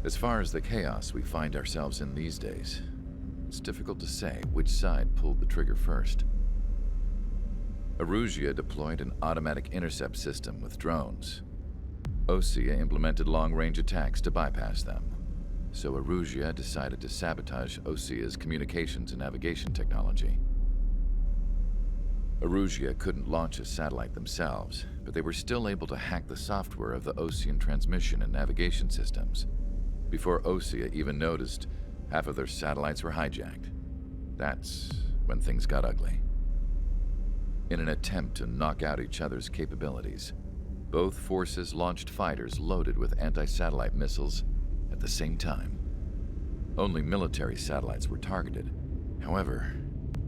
As far as the chaos we find ourselves in these days, it's difficult to say which side pulled the trigger first. Erusia deployed an automatic intercept system with drones. Osea implemented long-range attacks to bypass them. So Erusia decided to sabotage Osea's communications and navigation technology. Erusia couldn't launch a satellite themselves, but they were still able to hack the software of the Osean transmission and navigation systems. Before Osea even noticed, half of their satellites were hijacked. That's when things got ugly. In an attempt to knock out each other's capabilities, both forces launched fighters loaded with anti-satellite missiles at the same time. Only military satellites were targeted. However,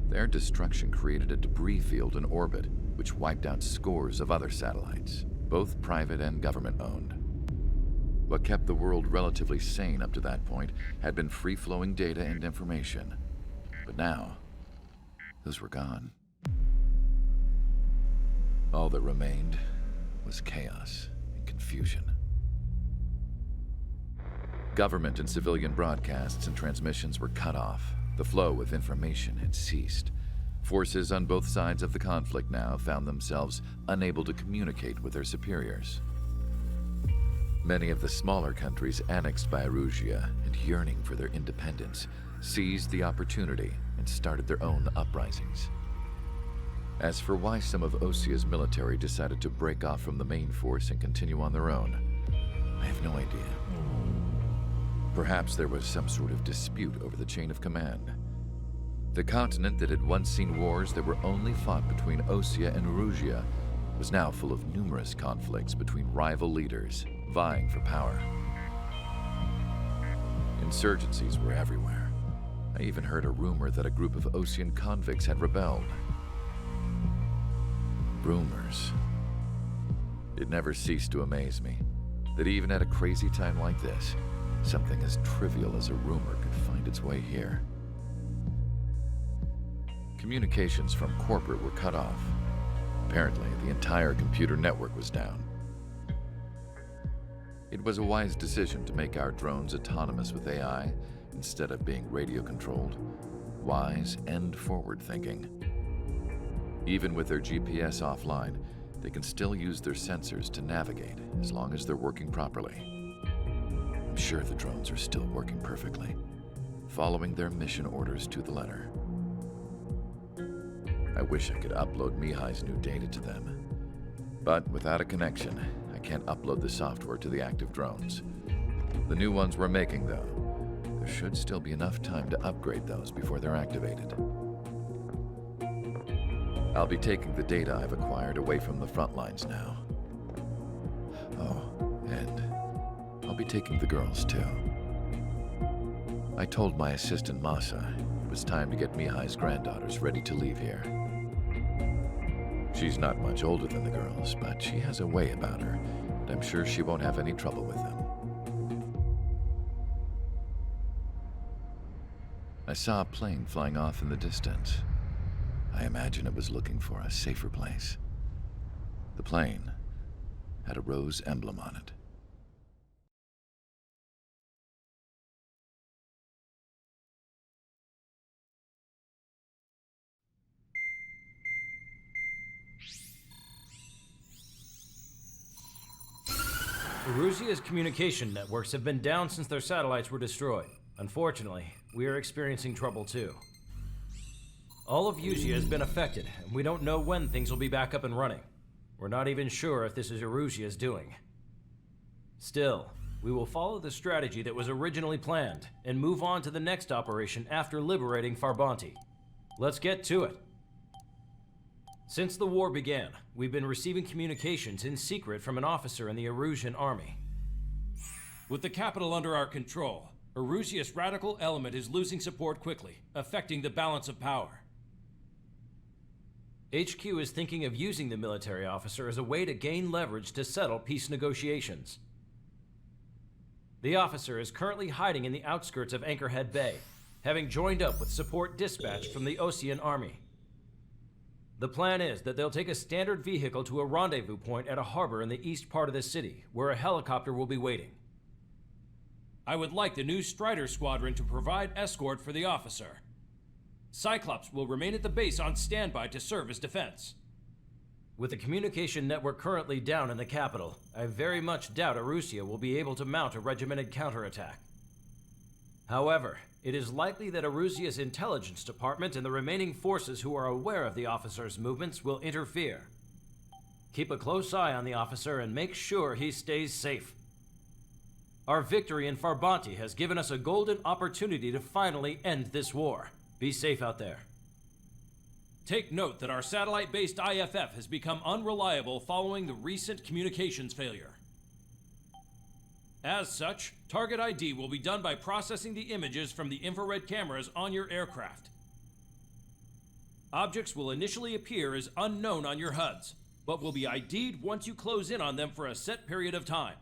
their destruction created a debris field in orbit, which wiped out scores of other satellites, both private and government-owned. What kept the world relatively sane up to that point had been free-flowing data and information. But now, those were gone. All that remained was chaos and confusion. Government and civilian broadcasts and transmissions were cut off. The flow of information had ceased. Forces on both sides of the conflict now found themselves unable to communicate with their superiors. Many of the smaller countries annexed by Erusia and yearning for their independence seized the opportunity and started their own uprisings. As for why some of Osea's military decided to break off from the main force and continue on their own, I have no idea. Perhaps there was some sort of dispute over the chain of command. The continent that had once seen wars that were only fought between Osea and Erusia was now full of numerous conflicts between rival leaders vying for power. Insurgencies were everywhere. I even heard a rumor that a group of Osean convicts had rebelled. Rumors. It never ceased to amaze me that even at a crazy time like this, something as trivial as a rumor could find its way here. Communications from corporate were cut off. Apparently, the entire computer network was down. It was a wise decision to make our drones autonomous with AI instead of being radio-controlled. Wise and forward-thinking. Even with their GPS offline, they can still use their sensors to navigate as long as they're working properly. I'm sure the drones are still working perfectly, following their mission orders to the letter. I wish I could upload Mihai's new data to them. But without a connection, I can't upload the software to the active drones. The new ones we're making, though, there should still be enough time to upgrade those before they're activated. I'll be taking the data I've acquired away from the front lines now. Oh, and I'll be taking the girls, too. I told my assistant Masa it was time to get Mihai's granddaughters ready to leave here. She's not much older than the girls, but she has a way about her, and I'm sure she won't have any trouble with them. I saw a plane flying off in the distance. I imagine it was looking for a safer place. The plane had a rose emblem on it. Erusia's communication networks have been down since their satellites were destroyed. Unfortunately, we are experiencing trouble too. All of Usia has been affected, and we don't know when things will be back up and running. We're not even sure if this is Erusia's doing. Still, we will follow the strategy that was originally planned, and move on to the next operation after liberating Farbanti. Let's get to it. Since the war began, we've been receiving communications in secret from an officer in the Erusian army. With the capital under our control, Erusia's radical element is losing support quickly, affecting the balance of power. HQ is thinking of using the military officer as a way to gain leverage to settle peace negotiations. The officer is currently hiding in the outskirts of Anchorhead Bay, having joined up with support dispatched from the Osean army. The plan is that they'll take a standard vehicle to a rendezvous point at a harbor in the east part of the city, where a helicopter will be waiting. I would like the new Strider Squadron to provide escort for the officer. Cyclops will remain at the base on standby to serve as defense. With the communication network currently down in the capital, I very much doubt Erusia will be able to mount a regimented counterattack. However, it is likely that Erusia's intelligence department and the remaining forces who are aware of the officer's movements will interfere. Keep a close eye on the officer and make sure he stays safe. Our victory in Farbanti has given us a golden opportunity to finally end this war. Be safe out there. Take note that our satellite-based IFF has become unreliable following the recent communications failure. As such, target ID will be done by processing the images from the infrared cameras on your aircraft. Objects will initially appear as unknown on your HUDs, but will be ID'd once you close in on them for a set period of time.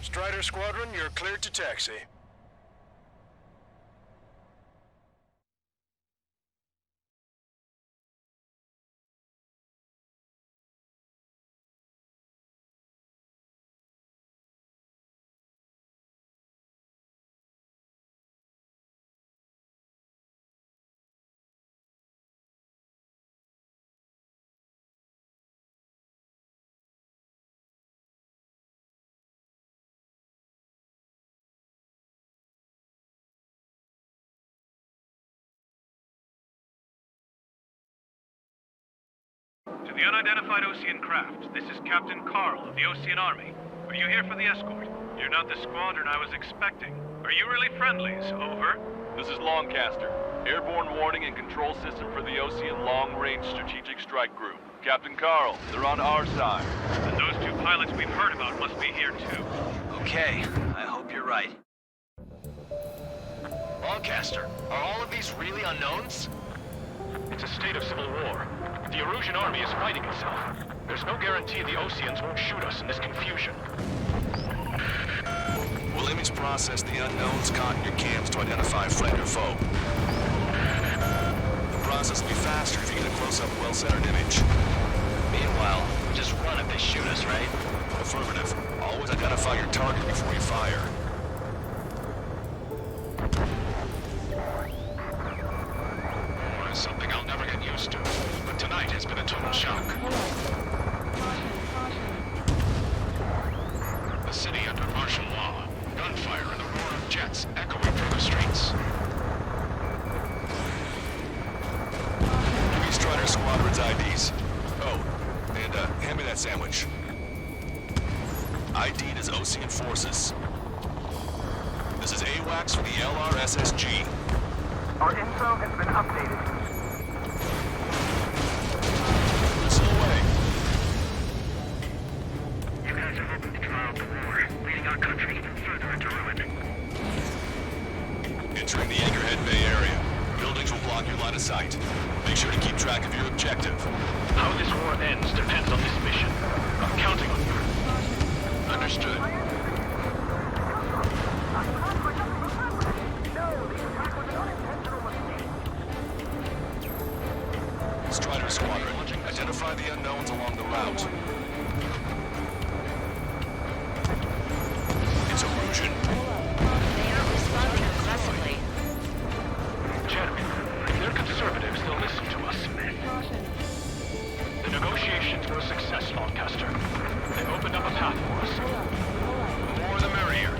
Strider Squadron, you're cleared to taxi. To the unidentified Osean craft, this is Captain Carl of the Osean Army. Are you here for the escort? You're not the squadron I was expecting. Are you really friendlies? Over. This is Longcaster. Airborne warning and control system for the Osean Long-Range Strategic Strike Group. Captain Carl, they're on our side. And those two pilots we've heard about must be here too. Okay, I hope you're right. Longcaster, are all of these really unknowns? It's a state of civil war. The Erusian army is fighting itself. There's no guarantee the Oseans won't shoot us in this confusion. We'll image process the unknowns caught in your cams to identify friend or foe. The process will be faster if you get a close-up, well-centered image. Meanwhile, just run if they shoot us, right? Affirmative. Always identify your target before you fire. War is something I'll never get used to, but tonight has been a total shock. The city under martial law, gunfire and the roar of jets echoing through the streets. Give me Strider Squadron's IDs. Oh, and hand me that sandwich. ID'd as Osean Forces. This is AWACS for the LRSSG. Our info has been updated. Listen away. You guys are hoping to draw out the war, leading our country even further into ruin. Entering the Anchorhead Bay area. Buildings will block your line of sight. Make sure to keep track of your objective. How this war ends depends on this mission. I'm counting on you. Understood. Strider Squadron, identify the unknowns along the route. It's Erusian. They aren't responding aggressively. Gentlemen, if they're conservatives, they'll listen to us. The negotiations were a success, Longcaster. They opened up a path for us. The more the merrier.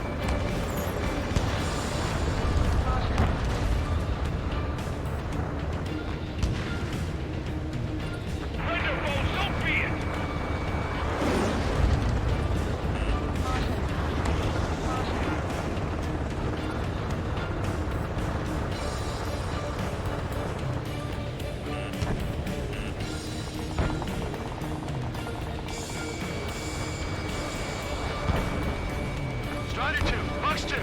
Thunderbolt, so be it! Strider 2, Box 2.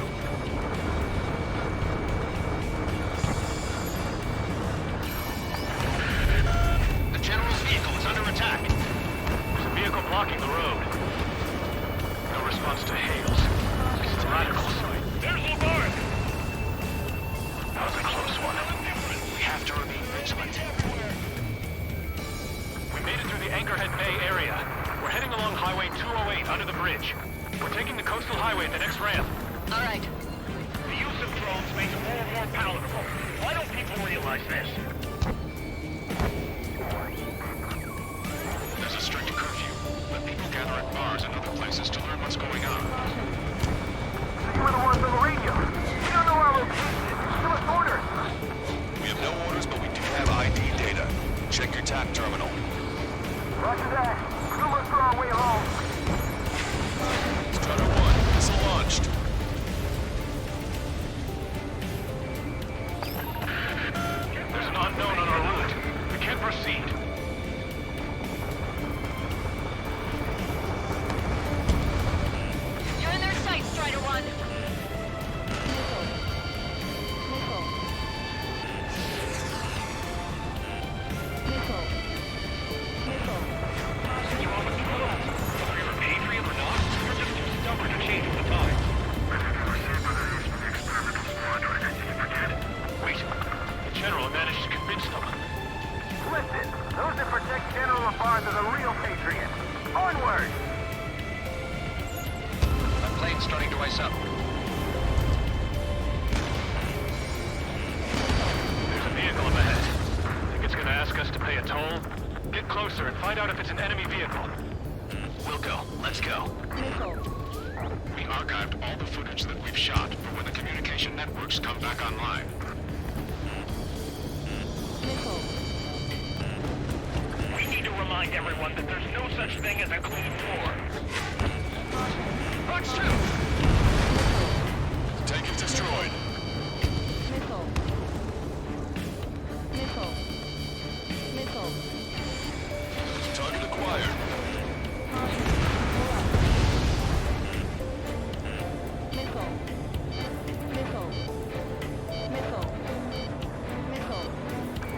The General's vehicle is under attack. There's a vehicle blocking the road. No response to hails. It's the radicals. There's Labarn! That was a close one. We have to remain vigilant. We made it through the Anchorhead Bay area. We're heading along Highway 208 under the bridge. We're taking the coastal highway at the next ramp. All right. The use of drones makes war more palatable. Why don't people realize this? There's a strict curfew, but people gather at bars and other places to learn what's going on. You were the ones on the radio. We don't know our location. Give us orders. We have no orders, but we do have ID data. Check your TAC terminal. Roger that. Crew must for our way home. Strider 1, missile launched. There's an unknown on our route. We can't proceed. plane starting to ice up. There's a vehicle up ahead. Think it's gonna ask us to pay a toll? Get closer and find out if it's an enemy vehicle. We'll go. Let's go. We archived all the footage that we've shot for when the communication networks come back online. We need to remind everyone that there's no such thing as a clean war. Fox 2! Tank is destroyed. Target acquired.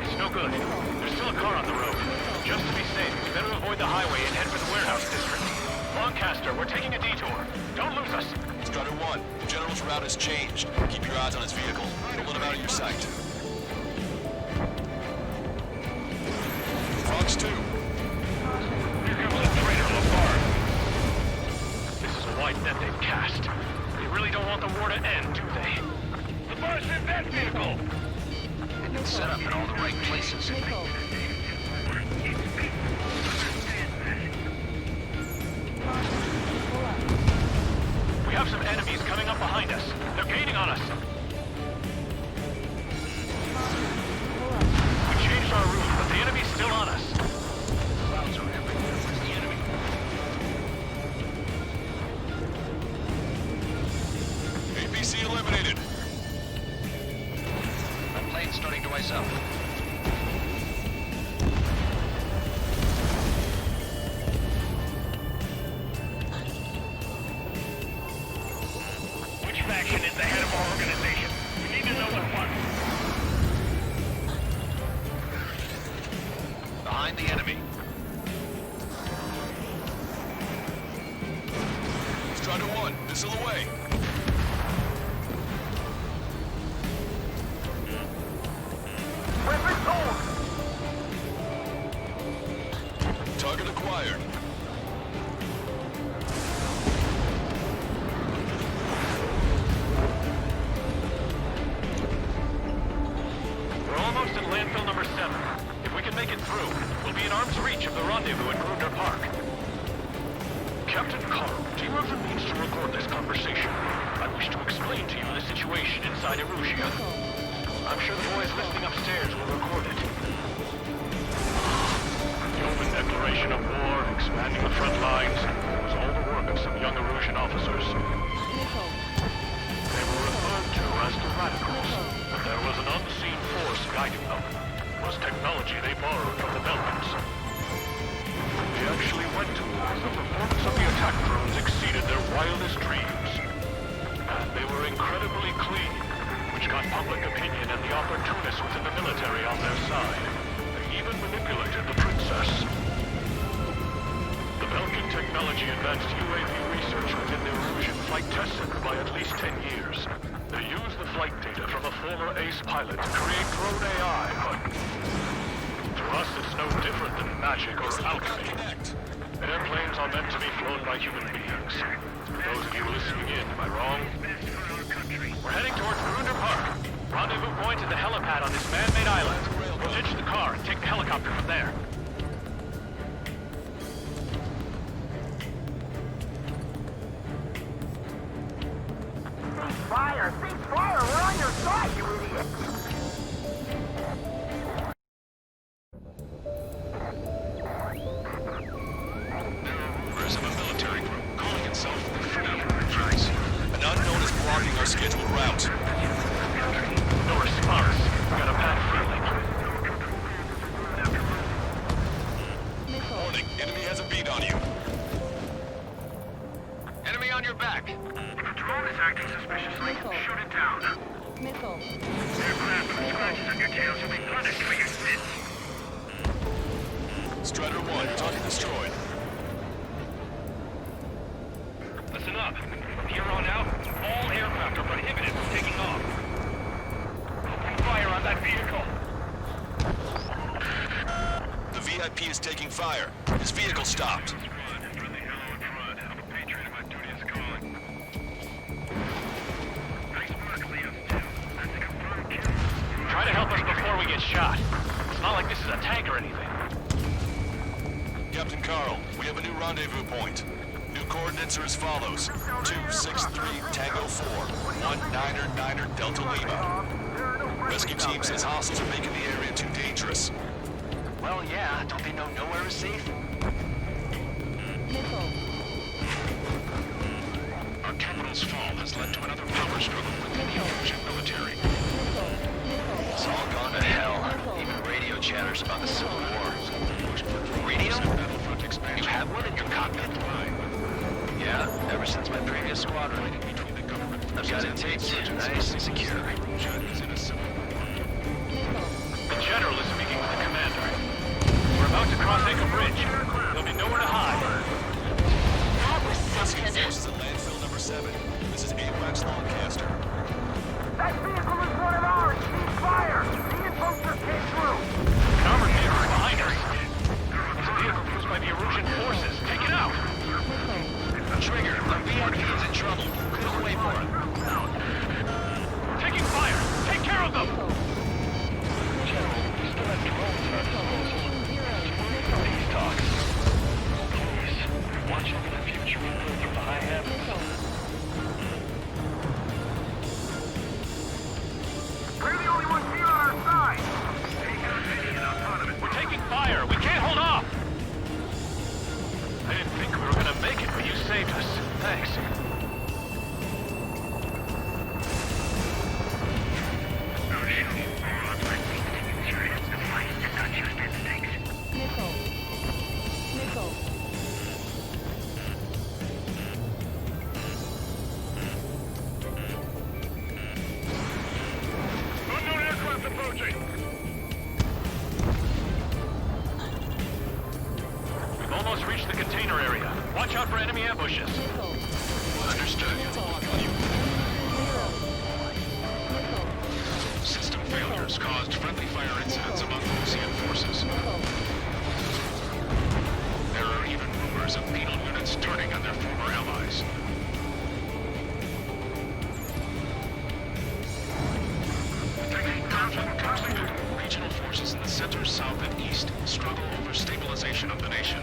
It's no good. There's still a car on the road. Just to be safe, we better avoid the highway and head for the warehouse district. Lancaster, we're taking a detour. Don't lose us. Strider 1, the General's route has changed. Keep your eyes on his vehicle. Don't let him out of your sight. Fox 2. Here comes the traitor, Lafarge. This is a wide net they've cast. They really don't want the war to end, do they? Lafarge, in that vehicle! It's set up in all the right places. We have some enemies coming up behind us. They're gaining on us. We changed our route, but the enemy's still on us. Clouds are everywhere. Where's the enemy? APC eliminated. That plane's starting to ice up. Which faction is the head of our organization? We need to know at once. Behind the enemy. Strider 1, missile away. Weapons hold! Target acquired. We're almost at landfill number 7. If we can make it through, we'll be in arm's reach of the rendezvous at Grunder Park. Captain Carl, do you have the means to record this conversation? I wish to explain to you the situation inside Erusia. I'm sure the boys listening upstairs will record it. The open declaration of war, expanding the front lines, was all the work of some young Erusian officers. They were referred to as the Radicals, but there was an unseen force guiding them. It was technology they borrowed from the Belkans. They actually went to war. The performance of the attack drones exceeded their wildest dreams. And they were incredibly clean, which got public opinion and the opportunists within the military on their side. They even manipulated the princess. The Belkan technology advanced UAV research within the Erusian Flight Test Center by at least 10 years. They used the flight data from a former ace pilot to create drone AI, but to us it's no different than magic or alchemy. Airplanes are meant to be flown by human beings. For those of you listening in, am I wrong? We're heading towards Grunder Park. Rendezvous point is the helipad on this man-made island. We'll ditch the car and take the helicopter from there. Cease fire! Cease fire! We're on your side, you idiot! Rumors of a military group calling itself the Free Tribes. An unknown is blocking our scheduled route. No response. Got a bad feeling. Warning, enemy has a beat on you. Enemy on your back. The drone is acting suspiciously. Shoot it down. Aircraft with scratches on your tails will be punished for your sins. Strider 1, target destroyed. Listen up. From here on out, all aircraft are prohibited from taking off. Open fire on that vehicle. The VIP is taking fire. His vehicle stopped. get shot. It's not like this is a tank or anything. Captain Carl, we have a new rendezvous point. New coordinates are as follows. 263 Tango 4, 1999 Delta Lima. Rescue team says hostiles are making the area too dangerous. Well, yeah, don't they know nowhere is safe? Our capital's fall has led to another power struggle within the Erusian military. It's all gone to hell. Even radio chatters about the Civil War. Radio? You have one in your cockpit? Yeah, ever since my previous squadron. I've got it taped, nice and secure. The General is speaking with the Commander. We're about to cross Anchor Bridge. There'll be nowhere to hide. That was Rescue something. forces at landfill number 7. This is AWACS Lancaster. That vehicle is one of ours! Cease fire! The info just came through! An armored vehicle behind us. It's a vehicle used by the Erusian forces. Take it out! Trigger, our VIP is in trouble. Clear the way for it. Taking fire! Take care of them! General, we still have drones at our disposal. Peace talk. Please, watch over the future we build through the high heavens. We're the only ones here on our side! We're taking fire! We can't hold off! I didn't think we were gonna make it, but you saved us. Thanks. Unknown aircraft approaching! We've almost reached the container area. Watch out for enemy ambushes. Understood. System failures caused friendly fire incidents among Osean forces. There are even rumors of penal units turning on their former allies. Conflict continued. Regional forces in the center, south, and east struggle over stabilization of the nation.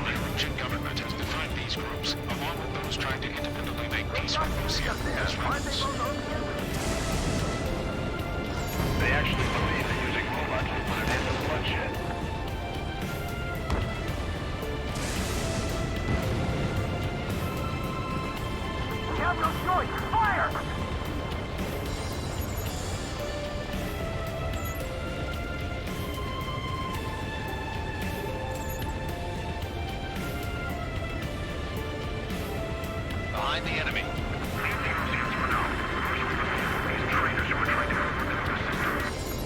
The Erusian government has defined these groups, along with those trying to independently make peace with Osean, as rebels. They actually believe that using robots will put an end to bloodshed. We have no choice! Fire! Behind the enemy.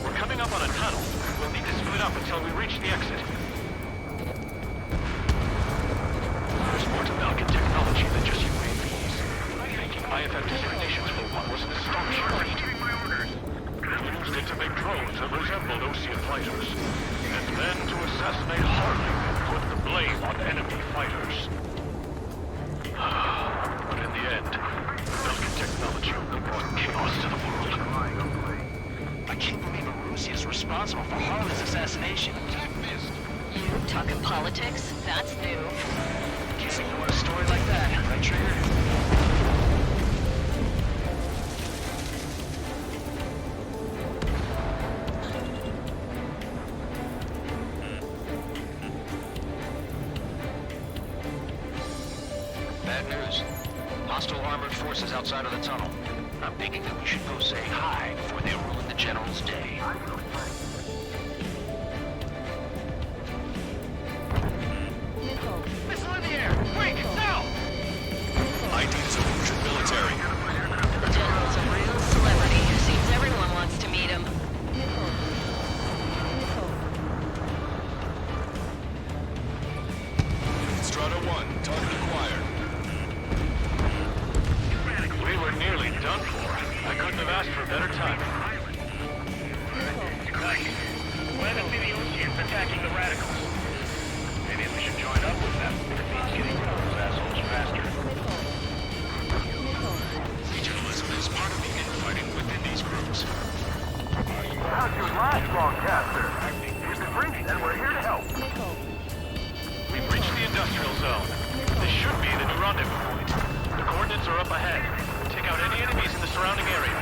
We're coming up on a tunnel. We'll need to split up until we reach the exit. There's more to Falcon technology than just UAVs. Thinking IFF designations for one was an astonishing feat. We used it to make drones that resembled Osean fighters. And then to assassinate Harley and put the blame on enemy fighters. But in the end, Falcon technology only brought chaos to the world. I can't believe Erusia is responsible for Harley's assassination. You talking politics? That's new. Can't ignore a story like that, right, Trigger? Bad news. Hostile armored forces outside of the tunnel. I'm thinking that we should go say hi before they ruin the General's day. Missile in the air! Quick, now! ID is Erusian military. The General's a real celebrity. Seems everyone wants to meet him. Strata 1, target acquired. We were nearly done for. I couldn't have asked for better timing. Nice. Glad to see the Oseans attacking the radicals. Maybe we should join up with them. It means getting rid of those assholes faster. Regionalism is part industrial zone. This should be the new rendezvous point. The coordinates are up ahead. Take out any enemies in the surrounding area.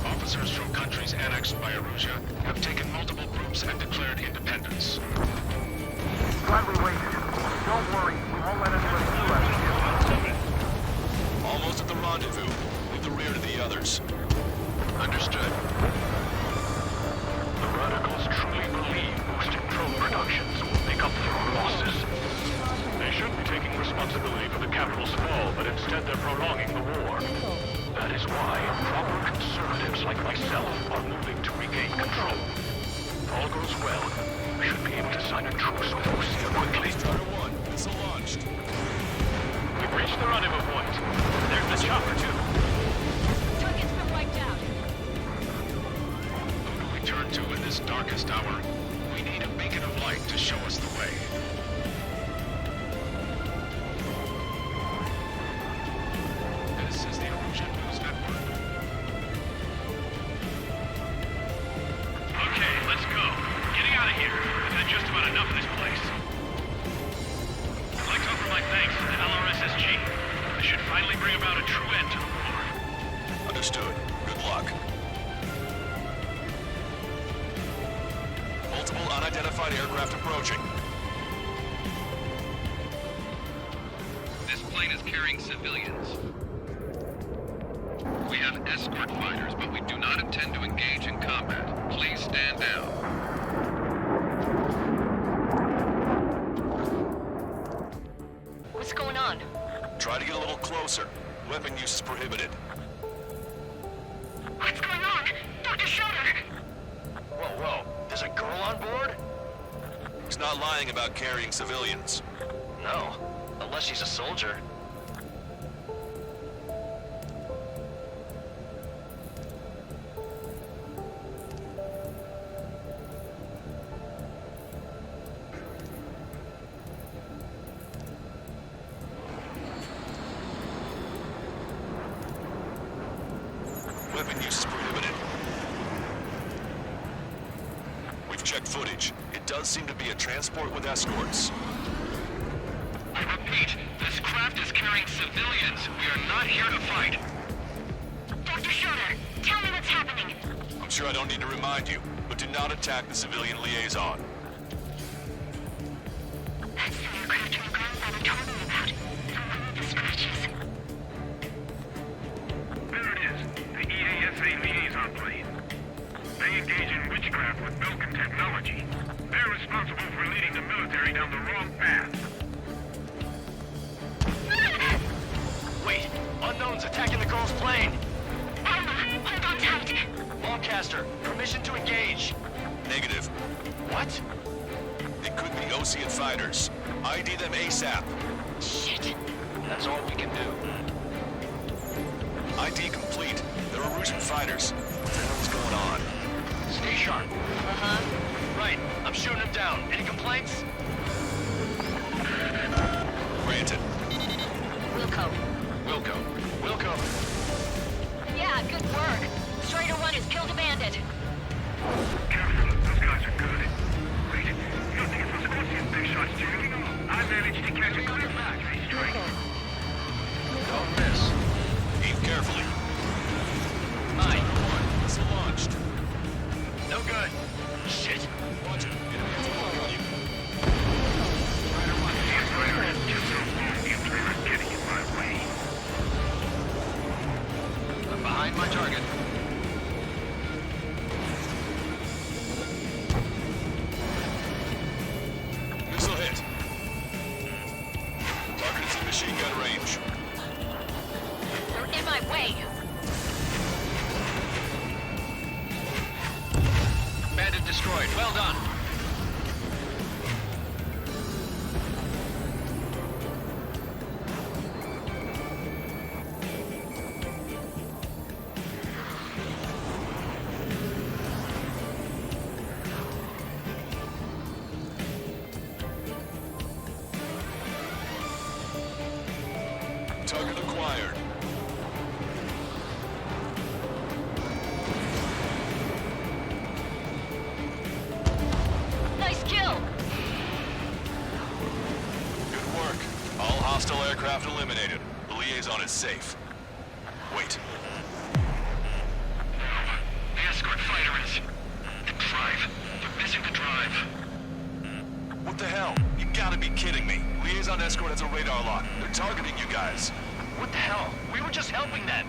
Officers from countries annexed by Erusia have taken multiple groups and declared independence. Glad we waited. Don't worry, we won't let anybody do us. Almost at the rendezvous. Leave the rear to the others. Understood. The Radicals truly believe boosting drone productions will make up for our losses. They should be taking responsibility for the capital's fall, but instead they're prolonging the war. That is why proper conservatives like myself are moving to regain control. If all goes well, we should be able to sign a truce with Osea quickly. Starter 1, missile launched. We've reached the rendezvous point. There's the chopper, too. Target's been wiped out. Who do we turn to in this darkest hour? We need a beacon of light to show us the way. This is the Erusian News Network. Okay, let's go. Getting out of here. I've had just about enough of this place. I'd like to offer my thanks to the LRSSG. This should finally bring about a true end to the war. Understood. Good luck. Multiple unidentified aircraft approaching. This plane is carrying civilians. We have escort fighters, but we do not intend to engage in combat. Please stand down. What's going on? Try to get a little closer. Weapon use is prohibited. What's going on? Dr. Schroeder! Whoa. There's a girl on board? He's not lying about carrying civilians. No. Unless she's a soldier. Weapon use is prohibited. We've checked footage. It does seem to be a transport with escorts. I repeat, this craft is carrying civilians. We are not here to fight. Dr. Schroeder, tell me what's happening. I'm sure I don't need to remind you, but do not attack the civilian liaison. That's the aircraft your grandfather told me about. The one with the scratches. There it is, the EASA liaison plane. They engage in witchcraft with Belkin technology. They're responsible for leading the military down the wrong path. Wait! Unknown's attacking the girl's plane! Alma, hold on tight. Longcaster, permission to engage. Negative. What? It could be Osean fighters. ID them ASAP. Shit. That's all we can do. ID complete. They're Erusian fighters. What the hell's going on? Stay sharp. Uh-huh. Right, I'm shooting him down. Any complaints? Granted. Wilco. Wilco. Yeah, good work. Strider 1 has killed a bandit. Careful, those guys are good. Wait, you don't think it was Osean big shots, do you? I managed to catch a clear factory strike. Don't miss. Aim carefully. Mine. Missile launched. No good. Shit. Watch it. Enemy has a lock on you. I'm behind my target. Missile hit. Target is in machine gun range. They're in my way. Bandit destroyed. Well done. Target acquired. aircraft eliminated. The liaison is safe. Wait. The escort fighter is... the drive. They're missing the drive. What the hell? You gotta be kidding me. Liaison escort has a radar lock. They're targeting you guys. What the hell? We were just helping them.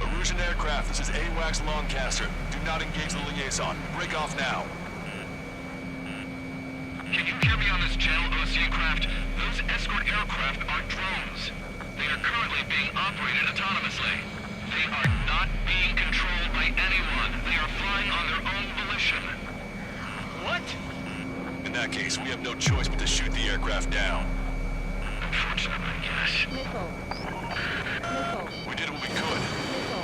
Erusian aircraft, this is AWACS Longcaster. Do not engage the liaison. Break off now. Can you hear me on this channel, Ocean craft? Those escort aircraft are drones. They are currently being operated autonomously. They are not being controlled by anyone. They are flying on their own volition. What? In that case, we have no choice but to shoot the aircraft down. Unfortunately, yes. We did what we could.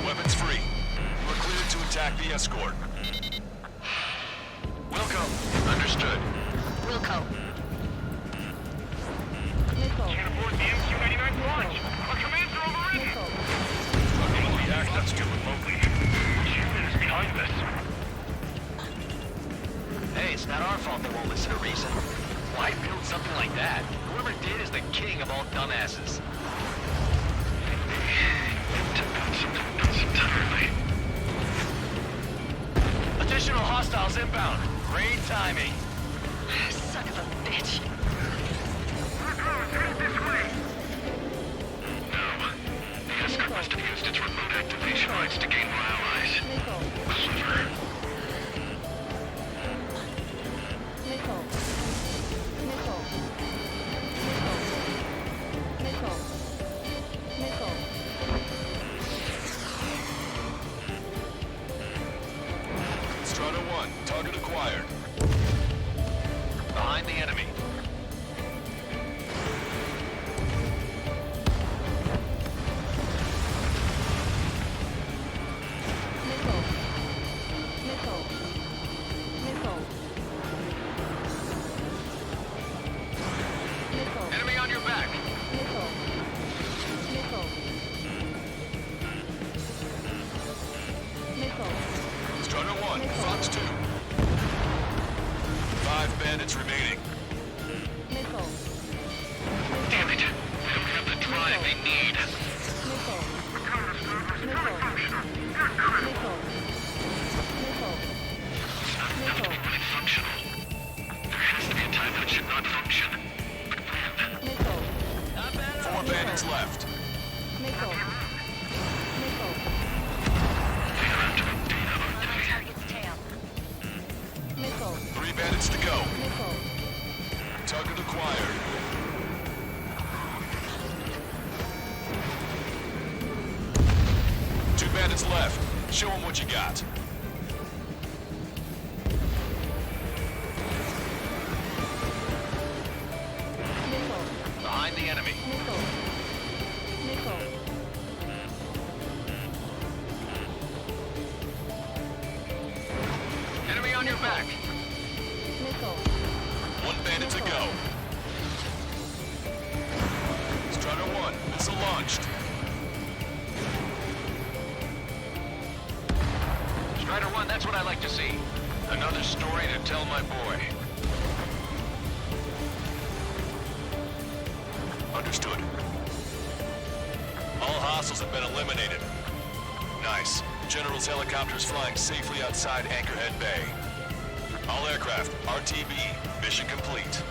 Weapons free. You are cleared to attack the escort. Wilco. Understood. Wilco. Can't afford the MQ-99 launch. Our commands are overridden. Easy access to remotely. Which unit is behind this? Hey, it's not our fault they won't listen to reason. Why build something like that? Whoever did is the king of all dumbasses. Additional hostiles inbound. Great timing. Son of a bitch. No. The escort must have used its remote activation rights to gain more allies. Clever. Strata 1, target acquired. Behind the enemy. Enemy on your back. Strata 1, Fox 2. 5 bandits remaining. Damn it. They don't have the drive they need. Not to be really functional. There has to be a time when it should not function. But when? 4 bandits left. They are after the data update. Target's tail. 3 bandits to go. Target acquired. Two bandits left. Show them what you got. Behind the enemy. Enemy on your back. 1 bandit to go. Strata 1, missile launched. Strider 1, that's what I like to see. Another story to tell my boy. Understood. All hostiles have been eliminated. Nice. General's helicopter is flying safely outside Anchorhead Bay. All aircraft, RTB, mission complete.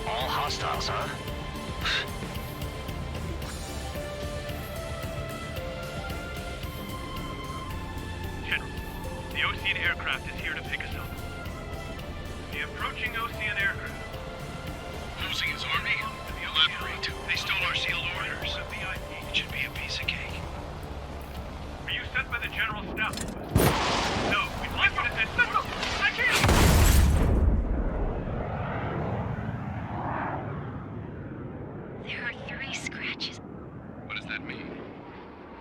All hostiles, huh? General, the Ocean aircraft is here to pick us up. The approaching Ocean aircraft. Losing his army? Elaborate. They stole our sealed orders. It should be a piece of cake. Were you sent by the General Staff? No, we'd like you to send... I can't! There are 3 scratches. What does that mean?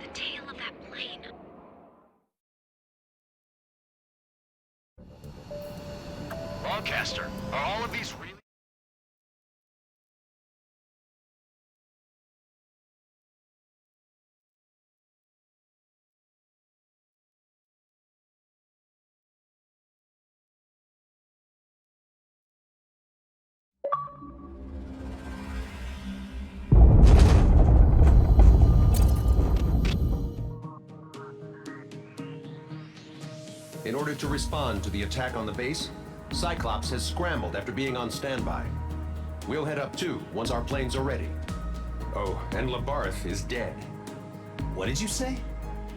The tail of that plane. Longcaster, are all of these really... In order to respond to the attack on the base, Cyclops has scrambled after being on standby. We'll head up too, once our planes are ready. Oh, and Labarth is dead. What did you say?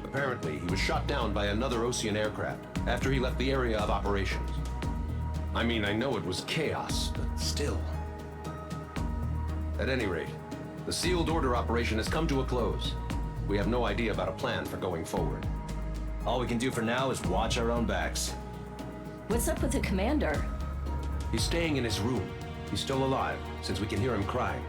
Apparently, he was shot down by another Ocean aircraft after he left the area of operations. I mean, I know it was chaos, but still. At any rate, the sealed order operation has come to a close. We have no idea about a plan for going forward. All we can do for now is watch our own backs. What's up with the commander? He's staying in his room. He's still alive, since we can hear him crying.